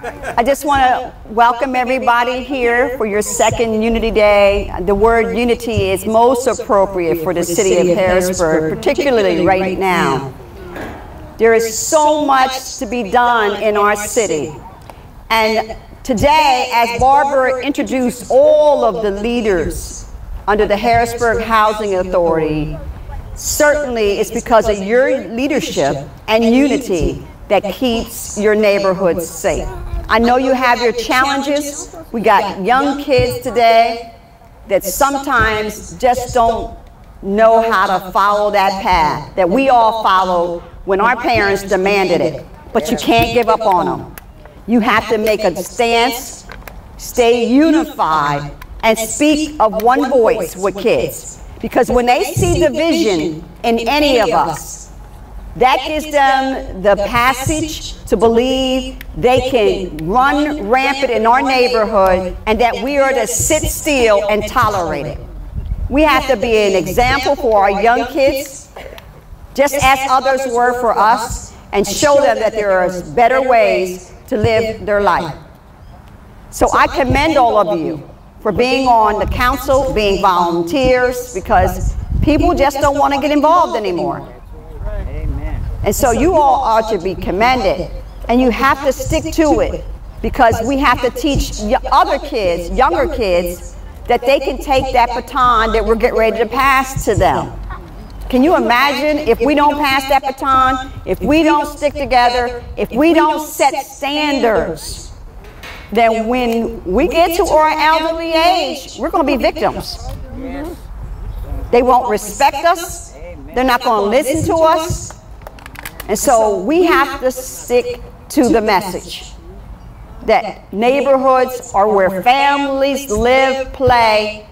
I just want to welcome everybody here for your second Unity Day. The word unity is most appropriate for the city of Harrisburg, particularly right now. There is so much to be done in our city. And today, as Barbara introduced all of the leaders under the Harrisburg Housing Authority, certainly it's because of your leadership and unity that keeps your neighborhoods safe. I know you have your challenges. We got young kids today that sometimes just don't know how to follow that path that we all followed when our parents demanded it. But you can't give up on them. You have to make a stance, stay unified, and speak of one voice with kids. Because when they see division in any of us, that gives them the passage to believe they can run rampant in our neighborhood and that we are to sit still and tolerate it. We have to be an example for our young kids, just as others were for us, and show them that there are better ways to live their life. So I commend all of you for being on the council, being volunteers, because people just don't want to get involved anymore. And so you all are to be commended, and you have to stick to it, because we have to teach other kids, younger kids, that they can take that baton that we're getting ready to pass to them. Can you imagine if we don't pass that baton, if we don't stick together, if we don't set standards, then when we get to our elderly age, we're going to be victims. They won't respect us. They're not going to listen to us. And so we have to stick to the message that neighborhoods are where families live, play,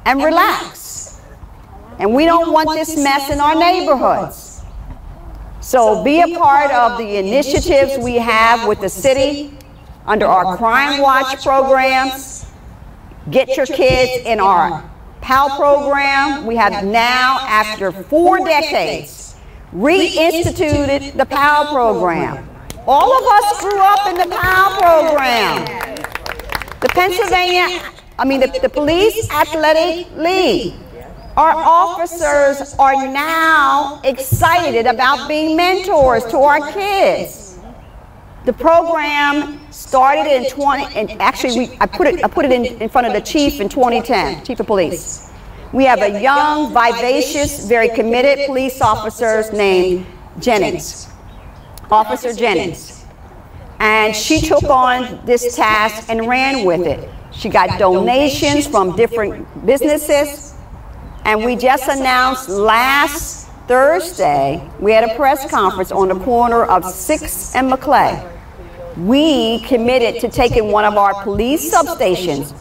and relax. And we don't want this mess in our neighborhoods. So be a part of the initiatives we have with the city under our Crime Watch programs. Get your kids in our PAL program. We have now, after 4 decades, reinstituted the PAL program. All of us grew up in the PAL program. The Police Athletic League. Our officers are now excited about being mentors to our kids. The program started in I put it in front of the chief in 2010, chief of police. We have a young, vivacious, very committed police officer named Jennings, Officer Jennings. And she took on this task and ran with it. She got donations from different businesses. And we just announced last Thursday, we had a press conference on the corner of 6th and McClay. We committed to taking one of our police substations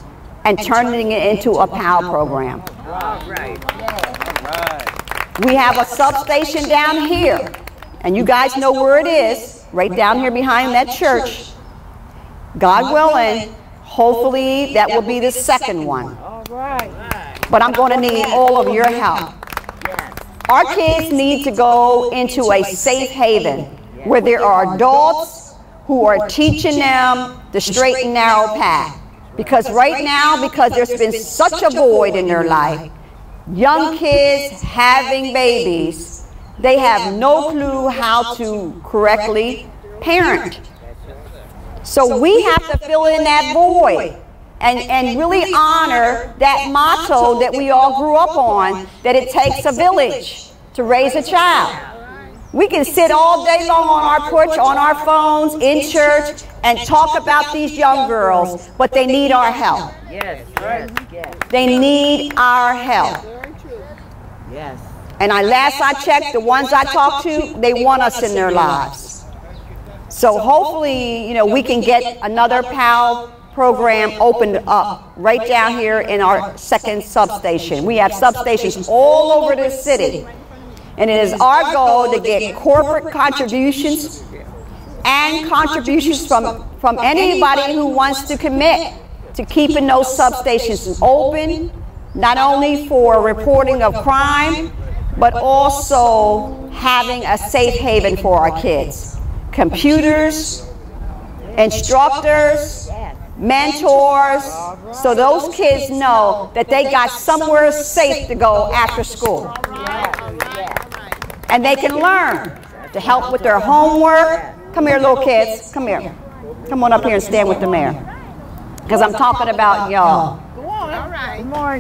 and turning it into a PAL program. We have a substation down here, and you guys know where it is, right down here behind that church. God willing, hopefully that will be the second one. But I'm going to need all of your help. Our kids need to go into a safe haven where there are adults who are teaching them the straight and narrow path. Because right now, because there's been such a void in their life, young kids having babies, they have no clue how to correctly parent. So we have to fill in that void and really honor that motto that we all grew up on, that it takes a village to raise a child. We can sit all day long on our porch, on our phones, in church, and talk about these young girls, but they need our help. They need our help. And last I checked, the ones I talked to, they want us in their lives. So hopefully, we can get another PAL program opened up right down here in our second substation. We have substations all over the city. And it is our goal to get corporate contributions and contributions from anybody who wants to commit to keeping those substations open, not only for reporting of crime, but also having a safe haven for our kids. Computers, instructors, mentors, so those kids know that they got somewhere safe to go after school. And they can learn to help with their homework. Come here, little kids. Come here. Come on up here and stand with the mayor. Because I'm talking about y'all.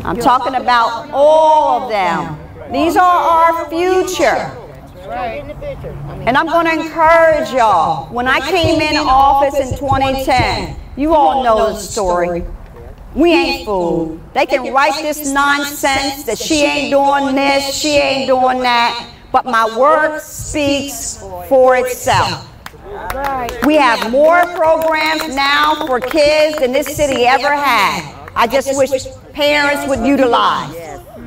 I'm talking about all of them. These are our future. And I'm going to encourage y'all. When I came in office in 2010, you all know the story. We ain't fooled. They can write this nonsense that she ain't doing this, she ain't doing that, but my work speaks for itself. We have more programs now for kids than this city ever had. I just wish parents would utilize.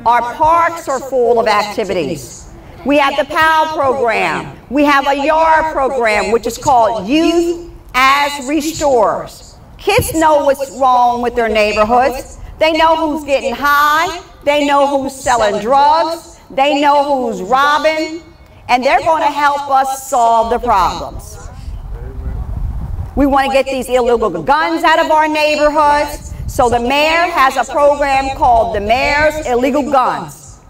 Our parks are full of activities. We have the PAL program. We have a YAR program, which is called Youth as Restorers. Kids know what's wrong with their neighborhoods. They know who's getting high. They know who's selling drugs. They know who's robbing. And they're going to help us solve the problems. We want to get these illegal guns out of our neighborhoods. So the mayor has a program called the Mayor's Illegal Guns.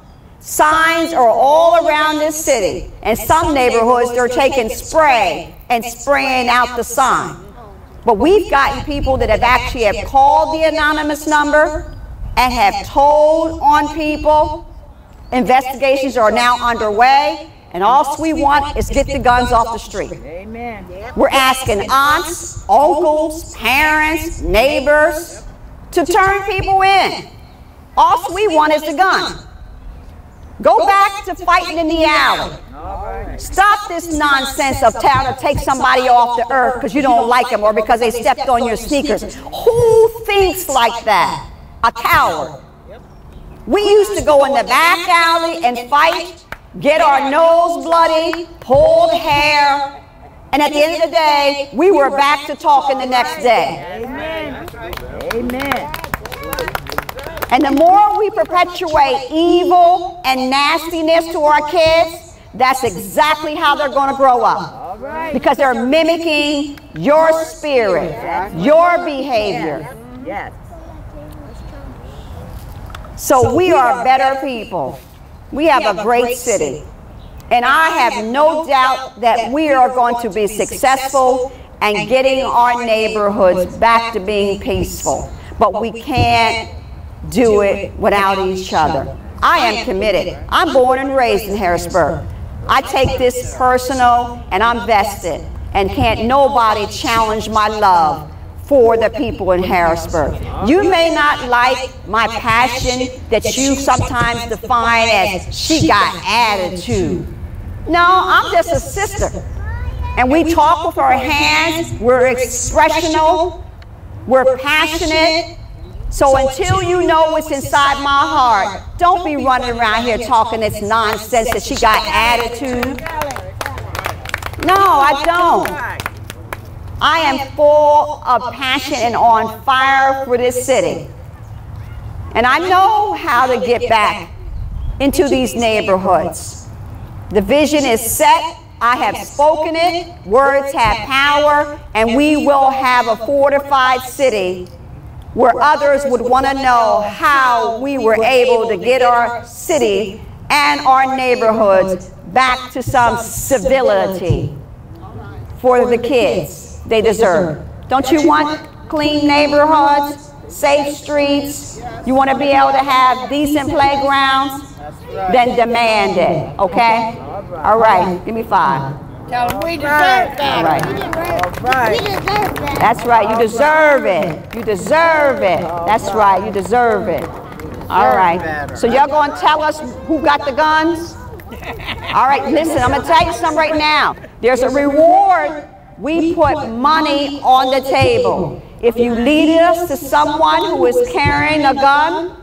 Signs are all around this city. In some neighborhoods, they're taking spray and spraying out the sign. But we've gotten people that have actually called the anonymous number and have told on people. Investigations are now underway. And all we want is get the guns off the street. Amen. We're asking aunts, uncles, parents, neighbors to turn people in. All we want is the gun. Go back to fighting in the alley. Stop this nonsense of trying to take somebody off the earth because you don't like them or because they stepped on your sneakers. Who thinks like that? A coward. We used to go in the back alley and fight, get our nose bloody, pulled hair, and at the end of the day, we were back to talking the next day. Amen. Amen. And the more we perpetuate evil and nastiness to our kids, that's exactly how they're going to grow up. Because they're mimicking your spirit, your behavior. So we are better people. We have a great city. And I have no doubt that we are going to be successful and getting our neighborhoods back to being peaceful. But we can't do it without each other. I am committed. I'm born and raised in Harrisburg. I take this personal and I'm vested. And can't nobody challenge my love for the people in Harrisburg. You may not like my passion that you sometimes define as she got attitude. No, I'm just a sister. And we talk with our hands. We're expressional. We're passionate. So until you know what's inside my heart, don't be running around here talking this nonsense that she got attitude. No, I don't. I am full of passion and on fire for this city. And I know how to get back into these neighborhoods. The vision is set. I have spoken it. Words have power. And we will have a fortified city where others would want to know how we were able to get our city and our neighborhoods back to some civility for the kids they deserve. Don't you want clean neighborhoods, safe streets? You want to be able to have decent playgrounds? Then demand it, okay? All right, give me 5. Tell them we deserve that. All right. We deserve that. That's right, you deserve it. You deserve it. That's right, you deserve it. All right. So y'all going to tell us who got the guns? All right, listen, I'm going to tell you something right now. There's a reward. We put money on the table. If you lead us to someone who is carrying a gun,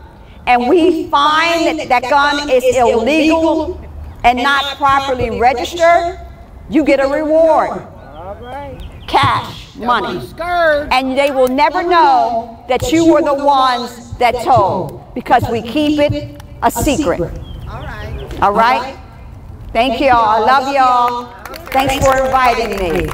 and we find that that gun is illegal and not properly registered, you get a reward. Cash, money. And they will never know that you were the ones that told, because we keep it a secret. All right? Thank y'all. I love y'all. Thanks for inviting me.